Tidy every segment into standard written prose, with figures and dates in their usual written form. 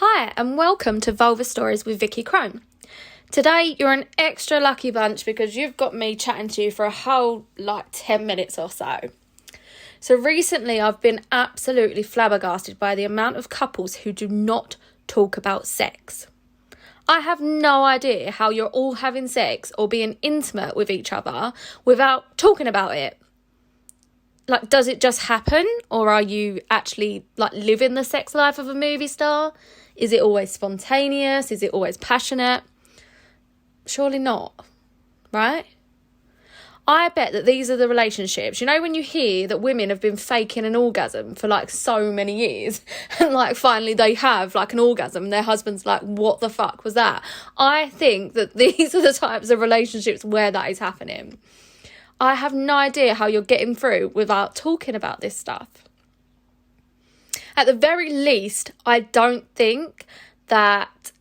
Hi and welcome to Vulva Stories with Vicky Crone. Today you're an extra lucky bunch because you've got me chatting to you for a whole 10 minutes or so. So recently I've been absolutely flabbergasted by the amount of couples who do not talk about sex. I have no idea how you're all having sex or being intimate with each other without talking about it. Does it just happen, or are you actually living the sex life of a movie star? Is it always spontaneous? Is it always passionate? Surely not, right? I bet that these are the relationships. You know, when you hear that women have been faking an orgasm for so many years and finally they have an orgasm and their husband's what the fuck was that? I think that these are the types of relationships where that is happening. I have no idea how you're getting through without talking about this stuff. At the very least, I don't think that,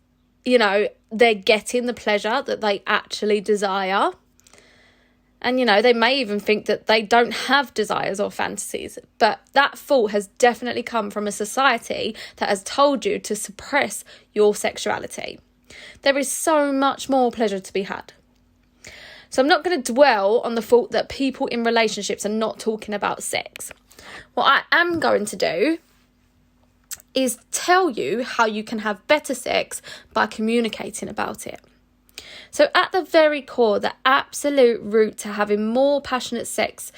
they're getting the pleasure that they actually desire. And, they may even think that they don't have desires or fantasies. But that thought has definitely come from a society that has told you to suppress your sexuality. There is so much more pleasure to be had. So I'm not going to dwell on the thought that people in relationships are not talking about sex. What I am going to do is tell you how you can have better sex by communicating about it. So at the very core, the absolute route to having more passionate sex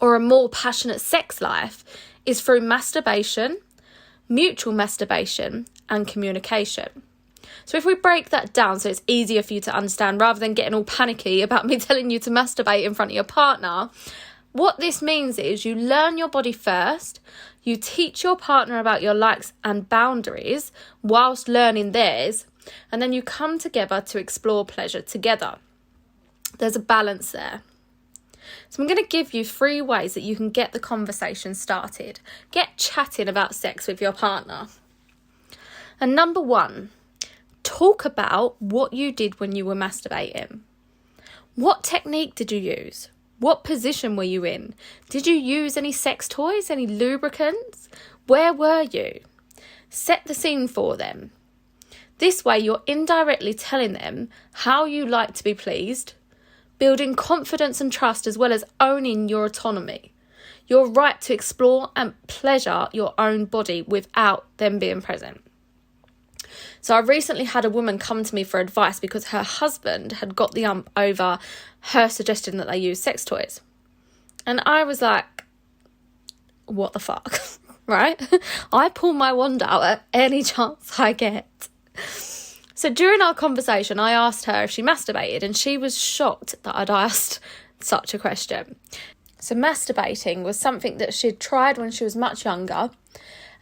or a more passionate sex life is through masturbation, mutual masturbation, and communication. So if we break that down so it's easier for you to understand rather than getting all panicky about me telling you to masturbate in front of your partner, what this means is you learn your body first, you teach your partner about your likes and boundaries whilst learning theirs, and then you come together to explore pleasure together. There's a balance there. So I'm going to give you 3 ways that you can get the conversation started. Get chatting about sex with your partner. And number 1, talk about what you did when you were masturbating. What technique did you use? What position were you in? Did you use any sex toys, any lubricants? Where were you? Set the scene for them. This way you're indirectly telling them how you like to be pleased, building confidence and trust as well as owning your autonomy, your right to explore and pleasure your own body without them being present. So I recently had a woman come to me for advice because her husband had got the ump over her suggestion that they use sex toys. And I was like, what the fuck, right? I pull my wand out at any chance I get. So during our conversation, I asked her if she masturbated, and she was shocked that I'd asked such a question. So masturbating was something that she'd tried when she was much younger,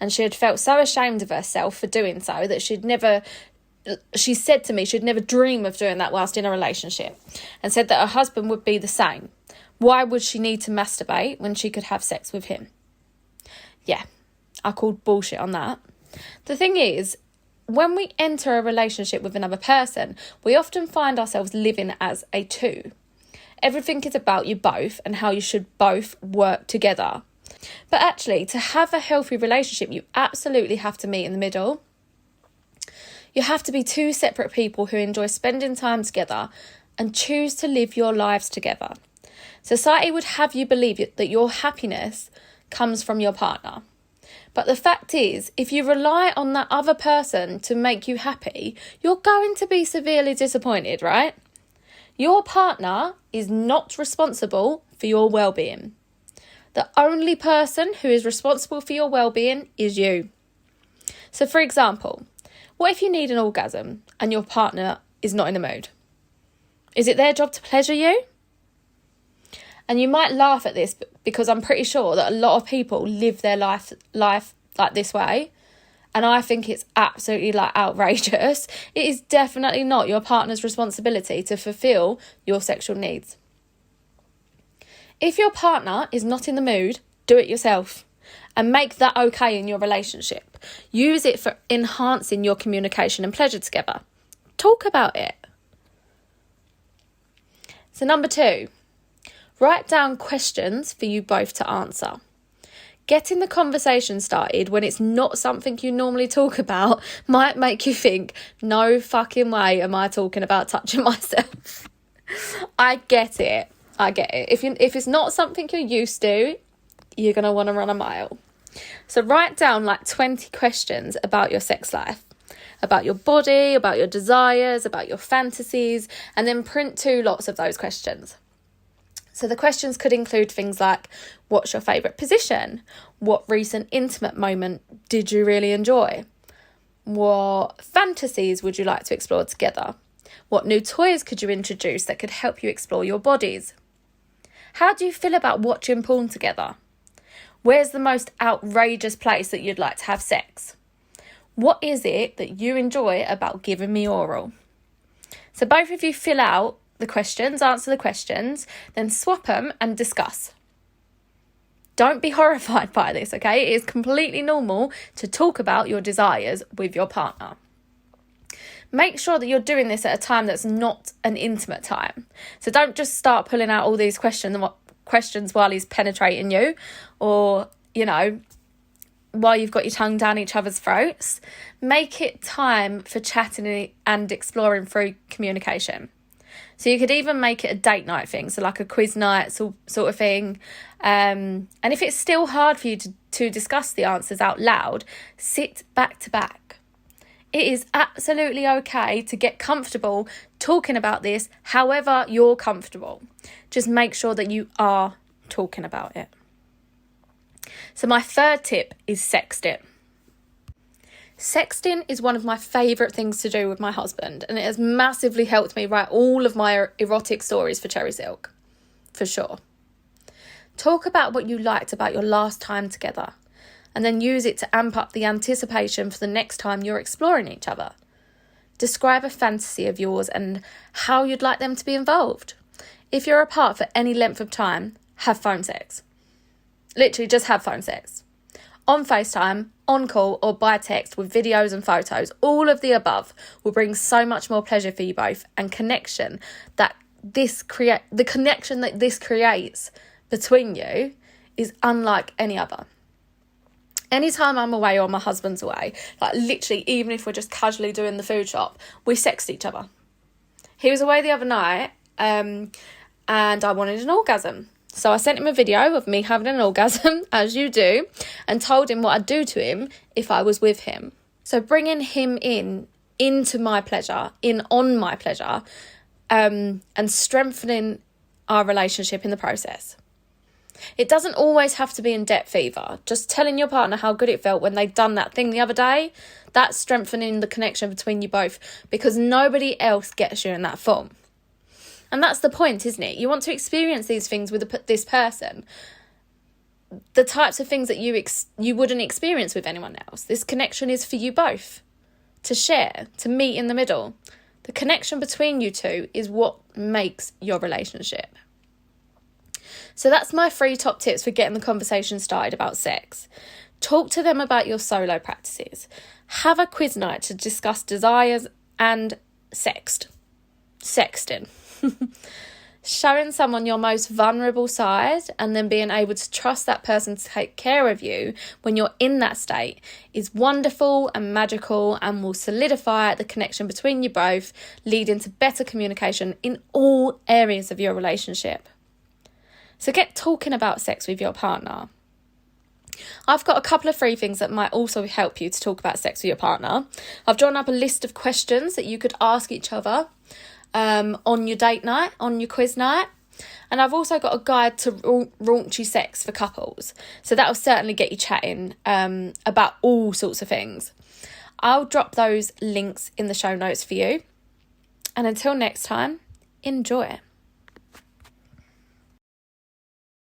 and she had felt so ashamed of herself for doing so that she said to me she'd never dream of doing that whilst in a relationship, and said that her husband would be the same. Why would she need to masturbate when she could have sex with him? Yeah, I called bullshit on that. The thing is, when we enter a relationship with another person, we often find ourselves living as a two. Everything is about you both and how you should both work together. But actually, to have a healthy relationship, you absolutely have to meet in the middle. You have to be 2 separate people who enjoy spending time together and choose to live your lives together. Society would have you believe that your happiness comes from your partner. But the fact is, if you rely on that other person to make you happy, you're going to be severely disappointed, right? Your partner is not responsible for your well-being. The only person who is responsible for your well-being is you. So for example, what if you need an orgasm and your partner is not in the mood? Is it their job to pleasure you? And you might laugh at this because I'm pretty sure that a lot of people live their life like this way. And I think it's absolutely outrageous. It is definitely not your partner's responsibility to fulfill your sexual needs. If your partner is not in the mood, do it yourself and make that okay in your relationship. Use it for enhancing your communication and pleasure together. Talk about it. So number 2, write down questions for you both to answer. Getting the conversation started when it's not something you normally talk about might make you think, no fucking way am I talking about touching myself. I get it. If it's not something you're used to, you're going to want to run a mile. So write down like 20 questions about your sex life, about your body, about your desires, about your fantasies, and then print 2 lots of those questions. So the questions could include things like, what's your favourite position? What recent intimate moment did you really enjoy? What fantasies would you like to explore together? What new toys could you introduce that could help you explore your bodies? How do you feel about watching porn together? Where's the most outrageous place that you'd like to have sex? What is it that you enjoy about giving me oral? So both of you fill out the questions, answer the questions, then swap them and discuss. Don't be horrified by this, okay? It is completely normal to talk about your desires with your partner. Make sure that you're doing this at a time that's not an intimate time. So don't just start pulling out all these questions while he's penetrating you, or, while you've got your tongue down each other's throats. Make it time for chatting and exploring through communication. So you could even make it a date night thing, so like a quiz night sort of thing. And if it's still hard for you to discuss the answers out loud, sit back to back. It is absolutely okay to get comfortable talking about this however you're comfortable. Just make sure that you are talking about it. So my third tip is sexting. Sexting is one of my favourite things to do with my husband, and it has massively helped me write all of my erotic stories for Cherry Silk, for sure. Talk about what you liked about your last time together, and then use it to amp up the anticipation for the next time you're exploring each other. Describe a fantasy of yours and how you'd like them to be involved. If you're apart for any length of time, have phone sex. Literally just have phone sex. On FaceTime, on call, or by text with videos and photos, all of the above will bring so much more pleasure for you both, and the connection that this creates between you is unlike any other. Anytime I'm away or my husband's away, like literally, even if we're just casually doing the food shop, we sext each other. He was away the other night, and I wanted an orgasm. So I sent him a video of me having an orgasm, as you do, and told him what I'd do to him if I was with him. So bringing him into my pleasure, on my pleasure, and strengthening our relationship in the process. It doesn't always have to be in depth either. Just telling your partner how good it felt when they'd done that thing the other day, that's strengthening the connection between you both, because nobody else gets you in that form. And that's the point, isn't it? You want to experience these things with this person. The types of things that you wouldn't experience with anyone else. This connection is for you both to share, to meet in the middle. The connection between you two is what makes your relationship. So that's my 3 top tips for getting the conversation started about sex. Talk to them about your solo practices. Have a quiz night to discuss desires and sexting. Showing someone your most vulnerable side and then being able to trust that person to take care of you when you're in that state is wonderful and magical, and will solidify the connection between you both, leading to better communication in all areas of your relationship. So get talking about sex with your partner. I've got a couple of free things that might also help you to talk about sex with your partner. I've drawn up a list of questions that you could ask each other on your date night, on your quiz night. And I've also got a guide to raunchy sex for couples. So that'll certainly get you chatting about all sorts of things. I'll drop those links in the show notes for you. And until next time, enjoy.